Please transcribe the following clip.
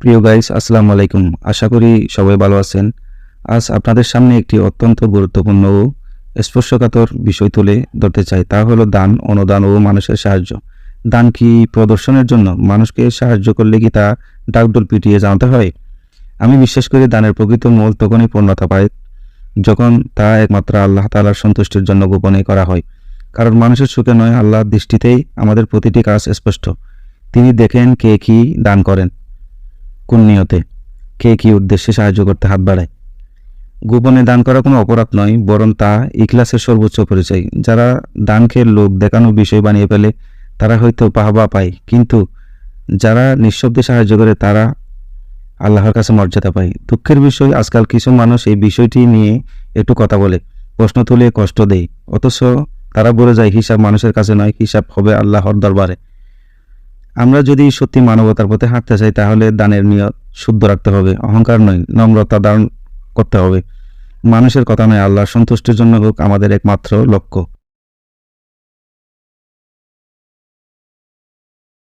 প্রিয় গাইস, আসসালামু আলাইকুম। আশা করি সবাই ভালো আছেন। আজ আপনাদের সামনে একটি অত্যন্ত গুরুত্বপূর্ণ ও স্পর্শকাতর বিষয় তুলে ধরতে চাই। তা হলো দান, অনুদান ও মানুষের সাহায্য। দান কি প্রদর্শনের জন্য? মানুষকে সাহায্য করলে কি তা ডাকডোল পিটিয়ে জানাতে হয়? আমি বিশ্বাস করি দানের প্রকৃত মূল তখনই পূর্ণতা পায় যখন তা একমাত্র আল্লাহ তাআলার সন্তুষ্টির জন্য গোপনে করা হয়। কারণ মানুষের চোখে নয়, আল্লাহর দৃষ্টিতেই আমাদের প্রতিটি কাজ স্পষ্ট। তিনি দেখেন কে কি দান করেন, কোন নিয়তে, কে কি উদ্দেশ্যে সাহায্য করতে হাত বাড়ায়। গোপনে দান করা কোনো অপরাধ নয়, বরং তা ইখলাসের সর্বোচ্চ পরিচয়। যারা দানকে লোক দেখানোর বিষয় বানিয়ে ফেলে তারা হয়তো বাহবা পায়, কিন্তু যারা নিঃশব্দে সাহায্য করে তারা আল্লাহর কাছে মর্যাদা পায়। দুঃখের বিষয়, আজকাল কিছু মানুষ এই বিষয়টি নিয়ে একটু কথা বলে, প্রশ্ন তুলে কষ্ট দেয়, অথচ তারা বলে যায় হিসাব মানুষের কাছে নয়, হিসাব হবে আল্লাহর দরবারে। আমরা যদি সত্যি মানবতার পথে হাঁটতে চাই তাহলে দানের নিয়ত শুদ্ধ রাখতে হবে। অহংকার নয়, নম্রতা ধারণ করতে হবে। মানুষের কথা নয়, আল্লাহর সন্তুষ্টির জন্য হোক আমাদের একমাত্র লক্ষ্য।